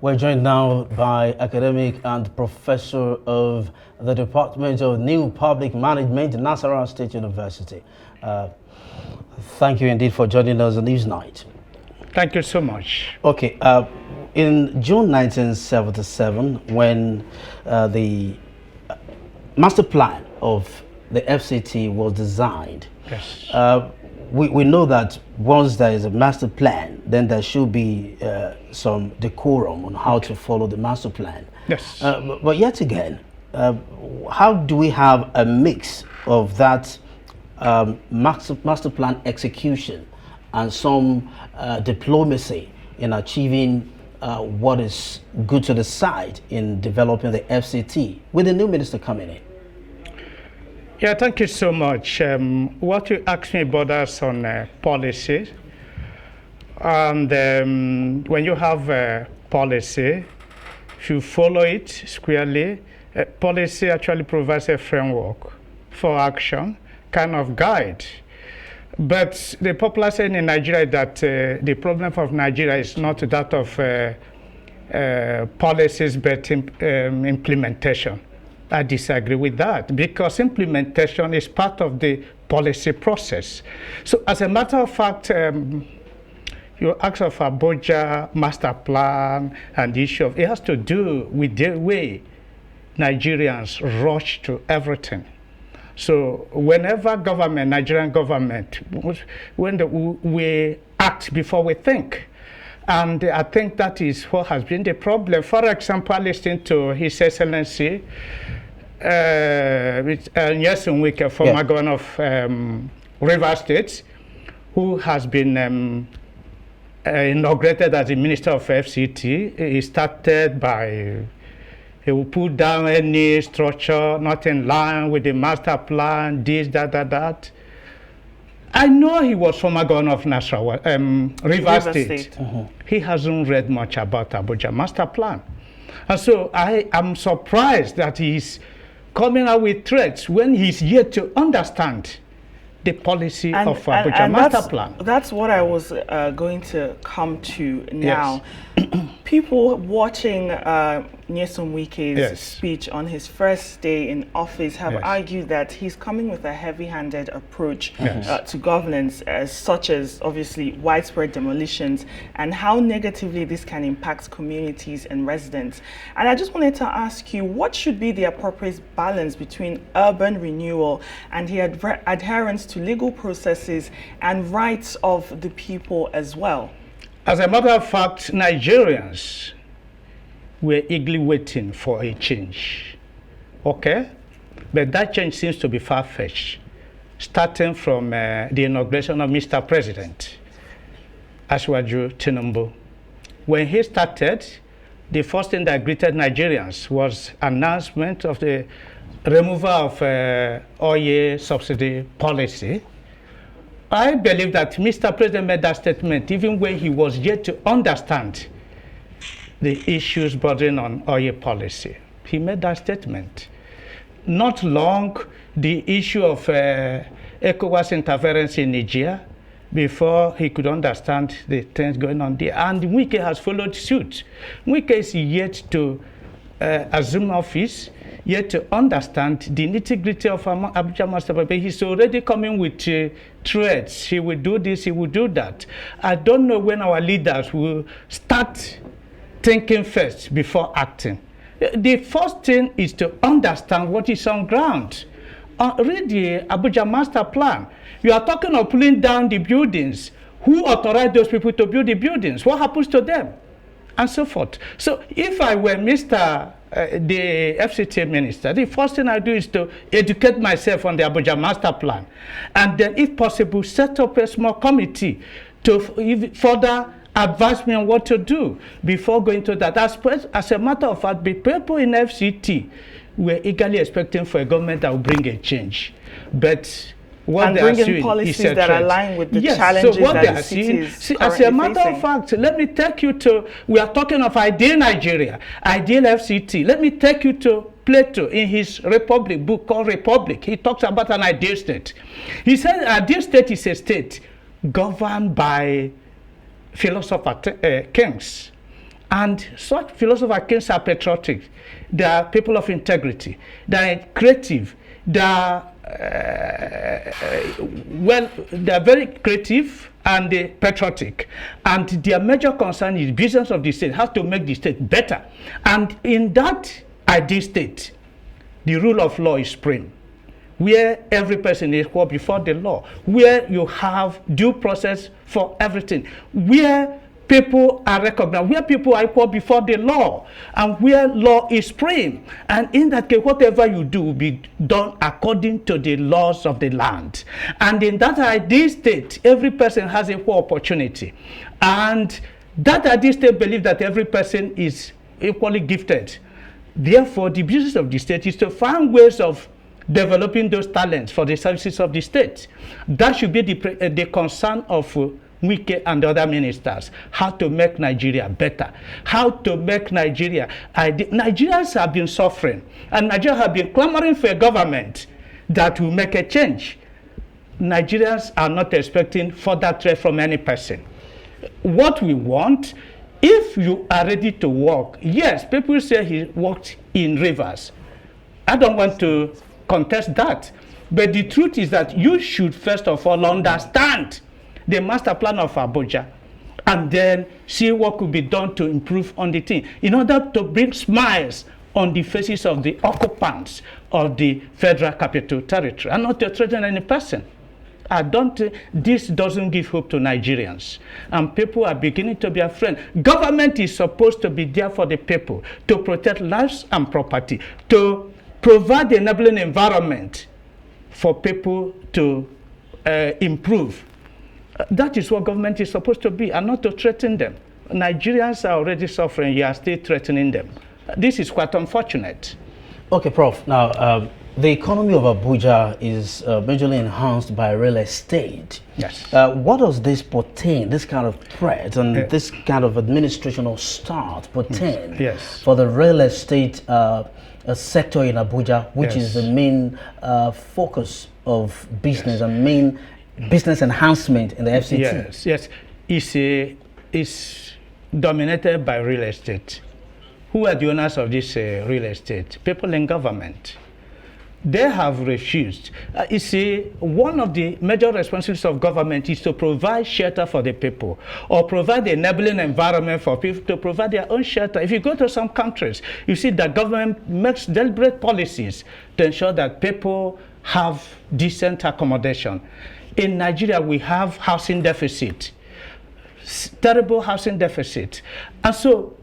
We're joined now by academic and professor of the Department of New Public Management, Nasarawa State University. Thank you indeed for joining us on this night. Thank you so much. Okay, in June 1977, when the master plan of the FCT was designed, yes. We know that once there is a master plan, then there should be some decorum on how to follow the master plan. Yes. But yet again, how do we have a mix of that master plan execution and some diplomacy in achieving what is good to the side in developing the FCT with the new minister coming in? Yeah, thank you so much. What you asked me borders on policy. And when you have a policy, if you follow it squarely, policy actually provides a framework for action, kind of guide. But the popular saying in Nigeria is that the problem of Nigeria is not that of policies, but implementation. I disagree with that, because implementation is part of the policy process. So as a matter of fact, you ask of Abuja master plan and the issue of it has to do with the way Nigerians rush to everything. So whenever government, Nigerian government, we act before we think. And I think that is what has been the problem. For example, listening to His Excellency Nyesom, Wike, former governor of Rivers State, who has been inaugurated as the Minister of FCT. He started by, he will put down any structure not in line with the master plan, this, that. I know he was former governor of Rivers State. He hasn't read much about Abuja master plan. And so I am surprised that he's coming out with threats when he's yet to understand the policy of Abuja master plan. That's what I was going to come to now. Yes. People watching Nyesom Wike's speech on his first day in office have argued that he's coming with a heavy-handed approach to governance, such as obviously widespread demolitions, and how negatively this can impact communities and residents. And I just wanted to ask you, what should be the appropriate balance between urban renewal and the adherence to legal processes and rights of the people as well? As a matter of fact, Nigerians were eagerly waiting for a change, okay? But that change seems to be far-fetched, starting from the inauguration of Mr. President, Asiwaju Tinubu. When he started, the first thing that greeted Nigerians was announcement of the removal of oil subsidy policy. I believe that Mr. President made that statement even when he was yet to understand the issues bordering on oil policy. He made that statement. Not long, the issue of ECOWAS interference in Nigeria, before he could understand the things going on there. And Wike has followed suit. Wike is yet to assume office, yet to understand the nitty-gritty of Abuja master plan. He's already coming with threats. He will do this, he will do that. I don't know when our leaders will start thinking first before acting. The first thing is to understand what is on ground. Read the Abuja master plan. You are talking of pulling down the buildings. Who authorized those people to build the buildings? What happens to them? And so forth. So if I were the FCT minister, the first thing I do is to educate myself on the Abuja master plan. And then, if possible, set up a small committee to further advise me on what to do before going to that. As a matter of fact, the people in FCT were eagerly expecting for a government that will bring a change. But what and they bring are in policies that align with the challenges so what that they are the city is see, as a matter of fact, let me take you to, we are talking of ideal Nigeria, ideal FCT. Let me take you to Plato in his book called Republic. He talks about an ideal state. He said an ideal state is a state governed by philosopher kings. And such philosopher kings are patriotic. They are people of integrity. They are creative. They are they are very creative and patriotic. And their major concern is business of the state, how to make the state better. And in that ideal state, the rule of law is supreme, where every person is equal before the law, where you have due process for everything, where people are recognized, where people are equal before the law, and where law is supreme. And in that case, whatever you do will be done according to the laws of the land. And in that ideal state, every person has equal opportunity. And that ideal state believes that every person is equally gifted. Therefore, the business of the state is to find ways of developing those talents for the services of the state. That should be the concern of Wike and other ministers, how to make Nigeria better, how to make Nigeria. Nigerians have been suffering, and Nigeria have been clamoring for a government that will make a change. Nigerians are not expecting further threat from any person. What we want, if you are ready to work, yes, people say he worked in rivers. I don't want to contest that, but the truth is that you should first of all understand the master plan of Abuja, and then see what could be done to improve on the thing, in order to bring smiles on the faces of the occupants of the Federal Capital Territory, and not to threaten any person. This doesn't give hope to Nigerians, and people are beginning to be afraid. Government is supposed to be there for the people, to protect lives and property, to provide the enabling environment for people to improve. That is what government is supposed to be, and not to threaten them. Nigerians are already suffering, you are still threatening them. This is quite unfortunate. Okay, Prof. Now, the economy of Abuja is majorly enhanced by real estate. Yes. What does this portend, this kind of threat and this kind of administrational start portend for the real estate sector in Abuja, which is the main focus of business and main business enhancement in the FCT? Yes. It's dominated by real estate. Who are the owners of this real estate? People in government. They have refused. One of the major responsibilities of government is to provide shelter for the people, or provide the enabling environment for people to provide their own shelter. If you go to some countries, you see that government makes deliberate policies to ensure that people have decent accommodation. In Nigeria, we have housing deficit, terrible housing deficit. And so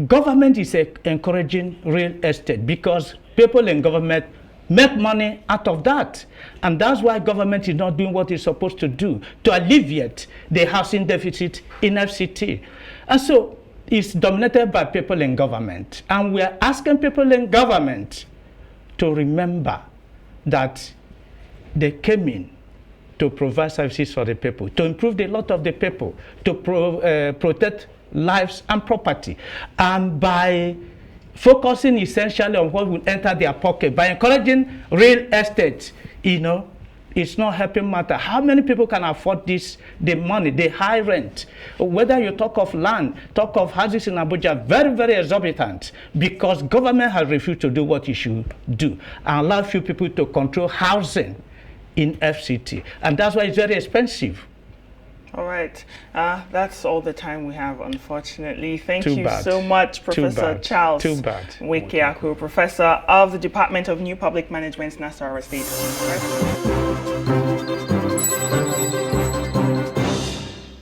government is encouraging real estate because people in government make money out of that. And that's why government is not doing what it's supposed to do to alleviate the housing deficit in FCT. And so it's dominated by people in government. And we are asking people in government to remember that they came in to provide services for the people, to improve the lot of the people, to protect lives and property. And by focusing essentially on what will enter their pocket, by encouraging real estate, it's not helping matter. How many people can afford this, the money, the high rent? Whether you talk of land, talk of houses in Abuja, very, very exorbitant, because government has refused to do what it should do and allow few people to control housing in FCT. And that's why it's very expensive. All right. That's all the time we have, unfortunately. Thank you so much, Professor Charles Nwekeaku, Professor of the Department of New Public Management, Nasarawa State University.